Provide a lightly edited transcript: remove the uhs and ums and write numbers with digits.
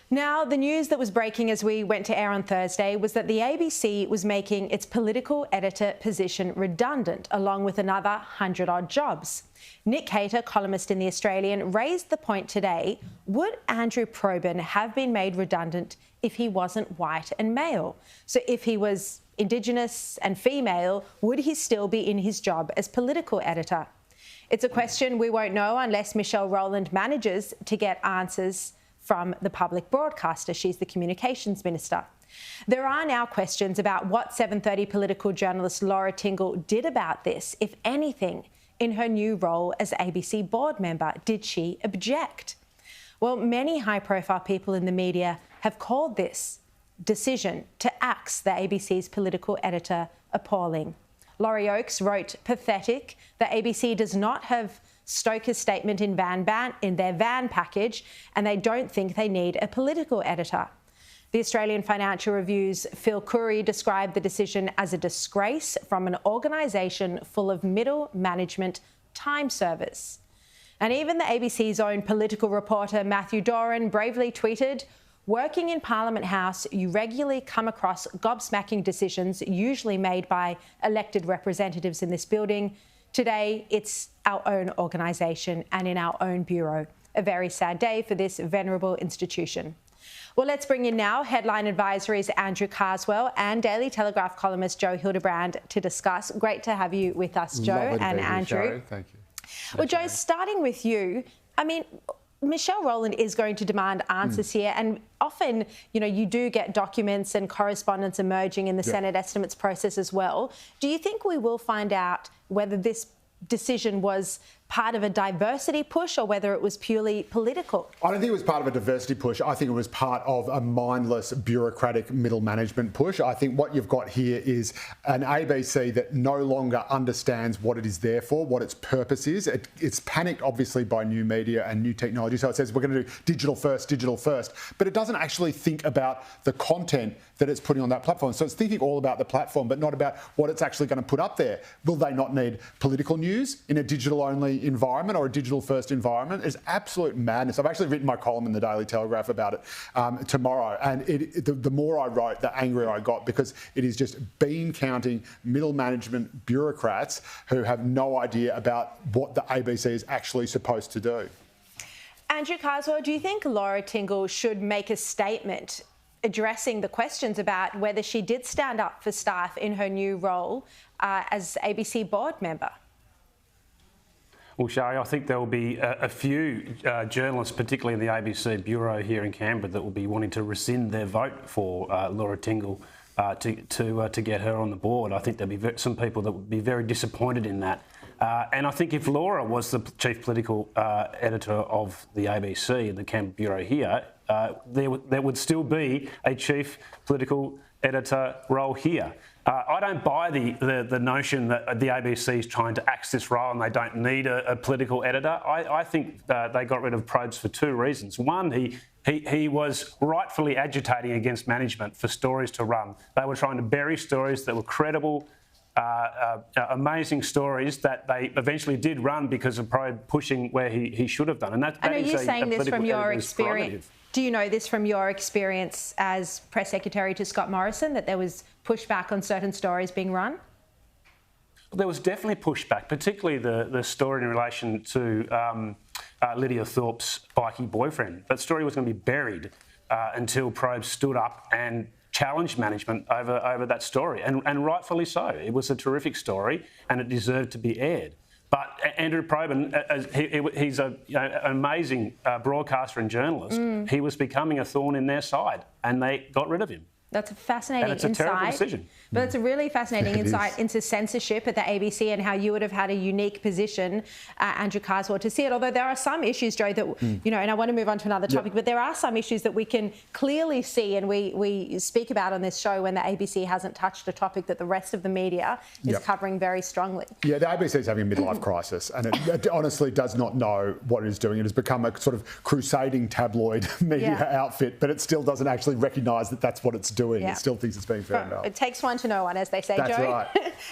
Now, the news that was breaking as we went to air on Thursday was that the ABC was making its political editor position redundant, along with another 100-odd jobs. Nick Cater, columnist in The Australian, raised the point today: would Andrew Probyn have been made redundant if he wasn't white and male? So if he was Indigenous and female, would he still be in his job as political editor? It's a question we won't know unless Michelle Rowland manages to get answers from the public broadcaster. She's the communications minister. There are now questions about what 7:30 political journalist Laura Tingle did about this, if anything, in her new role as ABC board member. Did she object? Well, many high-profile people in the media have called this decision to axe the ABC's political editor appalling. Laurie Oakes wrote, "Pathetic. The ABC does not have Stoker's statement in their van package, and they don't think they need a political editor." The Australian Financial Review's Phil Curry described the decision as a disgrace from an organisation full of middle management time servers. And even the ABC's own political reporter Matthew Doran bravely tweeted, "Working in Parliament House, you regularly come across gobsmacking decisions, usually made by elected representatives in this building. Today, it's our own organisation and in our own bureau. A very sad day for this venerable institution." Well, let's bring in now Headline Advisory's Andrew Carswell and Daily Telegraph columnist Joe Hildebrand to discuss. Great to have you with us, Joe and Andrew. Thank you. Well, Joe, starting with you, I mean, Michelle Rowland is going to demand answers here, and often, you know, you do get documents and correspondence emerging in the Senate estimates process as well. Do you think we will find out whether this decision was part of a diversity push or whether it was purely political? I don't think it was part of a diversity push. I think it was part of a mindless, bureaucratic middle management push. I think what you've got here is an ABC that no longer understands what it is there for, what its purpose is. It's panicked, obviously, by new media and new technology. So it says we're going to do digital first, but it doesn't actually think about the content that it's putting on that platform. So it's thinking all about the platform, but not about what it's actually going to put up there. Will they not need political news in a digital-only environment or a digital-first environment? It's absolute madness. I've actually written my column in the Daily Telegraph about it tomorrow, and the more I wrote, the angrier I got, because it is just bean-counting middle management bureaucrats who have no idea about what the ABC is actually supposed to do. Andrew Carswell, do you think Laura Tingle should make a statement addressing the questions about whether she did stand up for staff in her new role as ABC board member? Well, Sharri, I think there will be a few journalists, particularly in the ABC bureau here in Canberra, that will be wanting to rescind their vote for Laura Tingle to get her on the board. I think there'll be some people that would be very disappointed in that. And I think if Laura was the chief political editor of the ABC, the Canberra bureau here, there would still be a chief political editor role here. I don't buy the notion that the ABC is trying to axe this role and they don't need a political editor. I think they got rid of Probst for two reasons. One, he was rightfully agitating against management for stories to run. They were trying to bury stories that were credible, amazing stories that they eventually did run because of Probst pushing where he should have done. And that are is you saying this from your experience? Prerogative. Do you know this from your experience as press secretary to Scott Morrison, that there was pushback on certain stories being run? There was definitely pushback, particularly the story in relation to Lydia Thorpe's bikie boyfriend. That story was going to be buried until Probst stood up and challenged management over that story, and rightfully so. It was a terrific story and it deserved to be aired. But Andrew Probyn, he's an amazing broadcaster and journalist. He was becoming a thorn in their side, and they got rid of him. That's a fascinating insight. It's a terrible decision. But it's a really fascinating insight into censorship at the ABC and how you would have had a unique position, Andrew Carswell, to see it. Although there are some issues, Joe, that, you know, and I want to move on to another topic, but there are some issues that we can clearly see and we speak about on this show when the ABC hasn't touched a topic that the rest of the media is covering very strongly. Yeah, the ABC is having a midlife crisis, and it honestly does not know what it is doing. It has become a sort of crusading tabloid media outfit, but it still doesn't actually recognise that that's what it's doing. It still thinks it's being fair enough. It takes one to know one, as they say, That's Joe. Right.